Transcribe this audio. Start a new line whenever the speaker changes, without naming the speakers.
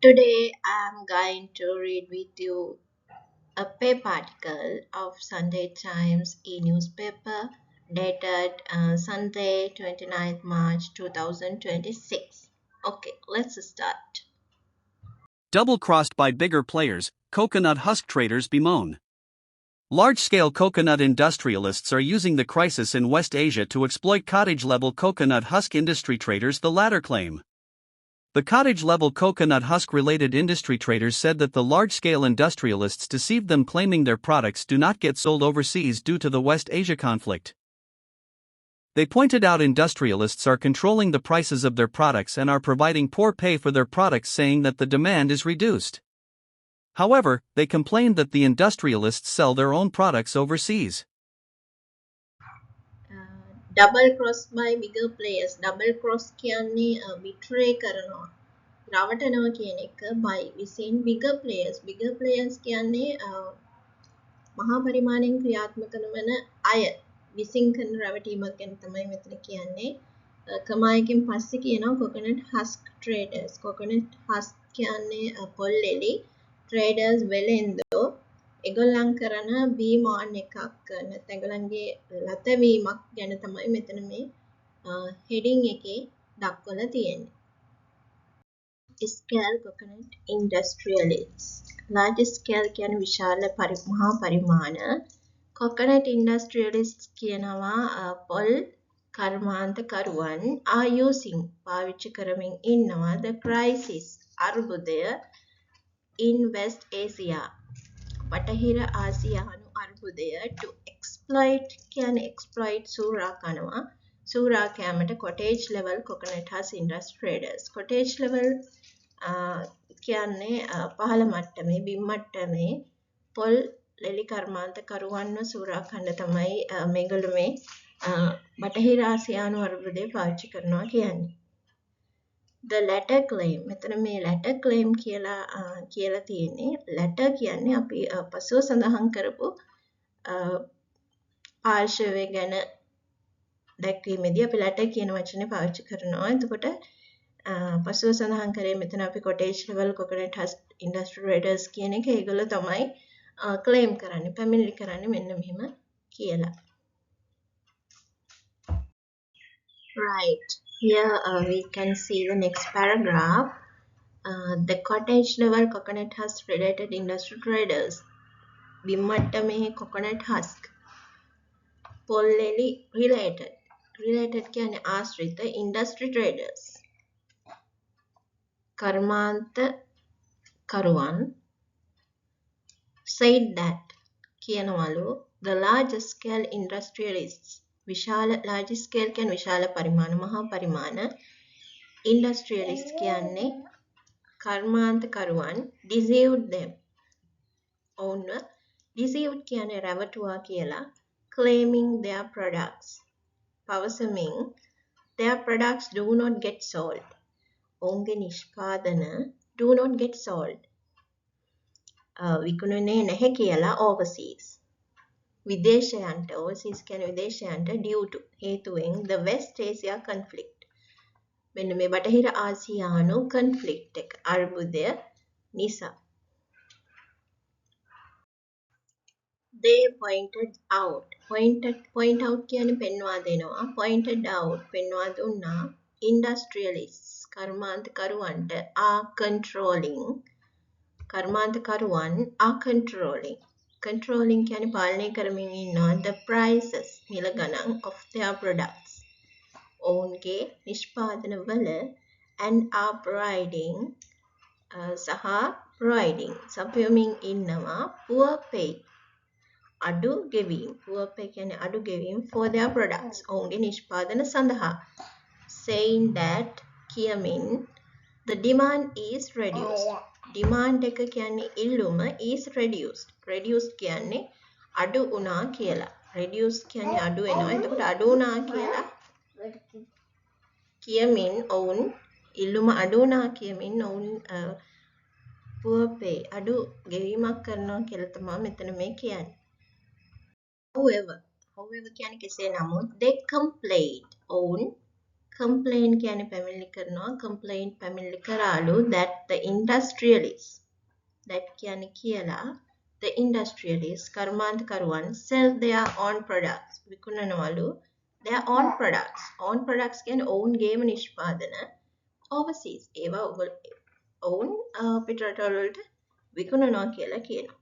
Today I'm going to read with you a paper article of Sunday Times e-newspaper dated Sunday 29th March 2026. Okay, let's start.
Double-crossed by bigger players, coconut husk traders bemoan. Large-scale coconut industrialists are using the crisis in West Asia to exploit cottage-level coconut husk industry traders, the latter claim. The cottage-level coconut husk-related industry traders said that the large-scale industrialists deceived them, claiming their products do not get sold overseas due to the West Asia conflict. They pointed out industrialists are controlling the prices of their products and are providing poor pay for their products, saying that the demand is reduced. However, they complained that the industrialists sell their own products overseas.
Double cross by bigger players. Double cross කියන්නේ betray කරනවා. රවටනවා කියන එක by විසින් bigger players. Bigger players කියන්නේ මහා පරිමාණයෙන් ක්‍රියාත්මක වන අය විසින් කරන රැවටීමක් ගැන තමයි මෙතන කියන්නේ. කමායකින් පස්සේ කියනවා coconut husk traders. coconut husk කියන්නේ පොල්ලෙලි traders වෙලෙන්දෝ ඒගොල්ලන් කරන beam on එකක් නැත්නම් ඒගොල්ලන්ගේ ලතවීමක් ගැන තමයි මෙතන මේ heading එකේ දක්වලා තියෙන්නේ. Scale coconut industrialists. Large scale කියන්නේ විශාල මහා පරිමාණ. coconut industrialists කියනවා පොල් කර්මාන්තකරුවන් are using පාවිච්චි කරමින් ඉන්නවා the crisis අර්බුදය in West Asia බටහිර ආසියානු අර්බුදය to exploit කියන්නේ exploit සූරා කනවා සූරා කෑමට cottage level coconut husk industry traders cottage level කියන්නේ පහළ මට්ටමේ බිම් මට්ටමේ පොල් ලෙලි කර්මාන්තකරුවන්ව සූරා කන්න තමයි මේගොල්ලෝ මේ බටහිර ආසියානු අර්බුදය පාවිච්චි කරනවා කියන්නේ. The latter claim මෙතන මේ latter claim කියලා තියෙන්නේ latter කියන්නේ අපි පසුව සඳහන් කරපු පාර්ශවය ගැන දැක්වීමේදී අපි latter කියන වචනේ පාවිච්චි කරනවා. එතකොට පසුව සඳහන් කරේ මෙතන අපි cottage level coconut husk industry traders කියන එක ඒගොල්ලෝ තමයි claim කරන්නේ පැමිණිලි කරන්නේ මෙන්න මෙහෙම කියලා. Right. Here we can see the next paragraph. The cottage level coconut husk related industry traders. බිම්මට්ටමේ coconut husk. පොල්ලෙලි related. Related කියන්නේ ආශ්‍රිත industry traders. කර්මාන්තකරුවන් said that කියනවලු the large scale industrialists විශාල large scale කියන්නේ විශාල පරිමාණ මහා පරිමාණ industrialists කියන්නේ කර්මාන්තකරුවන් deceived them ඔවුන්ව deceived කියන්නේ රැවටුවා කියලා claiming their products පවසමින් their products do not get sold ඔවුන්ගේ නිෂ්පාදන do not get sold විකුණුනේ නැහැ කියලා overseas විදේශයන්ට overseas කියන්නේ විදේශයන්ට due to හේතුවෙන් the West Asia conflict මෙන්න මේ බටහිර ආසියානු conflict එක අර්බුදය නිසා they pointed out point out කියන්නේ පෙන්වා දෙනවා pointed out පෙන්වා දුන්නා industrialists කර්මාන්තකරුවන්ට are controlling කර්මාන්තකරුවන් are controlling කියන්නේ පාලනය කරමින් ඉන්නවා the prices මිල ගණන් of their products ඔවුන්ගේ නිෂ්පාදන වල and are providing providing සපයමින් ඉන්නවා poor pay අඩු ගෙවීම් poor pay කියන්නේ අඩු ගෙවීම් for their products ඔවුන්ගේ නිෂ්පාදන සඳහා saying that කියමින් the demand is reduced demand එක කියන්නේ ඉල්ලුම is reduced කියන්නේ අඩු වුණා කියලා reduced කියන්නේ අඩු වෙනවා එතකොට අඩු වුණා කියලා කියමින් ඔවුන් ඉල්ලුම අඩු වුණා කියමින් ඔවුන් poor pay අඩු ගෙවීමක් කරනවා කියලා තමයි මෙතන මේ කියන්නේ however කියන්නේ කෙසේ නමුත් they complained ඔවුන් complain කියන්නේ පැමිණිලි කරනවා. complaint පැමිණිලි කරාලු that the industrialists that කියන්නේ කියලා the industrialists කර්මාන්තකරුවන් sell their own products විකුණනවලු their own products කියන්නේ ඔවුන්ගේම නිෂ්පාදන overseas ඒවා ඔවුන් පිටරටවල වලට විකුණනවා කියලා කියනවා.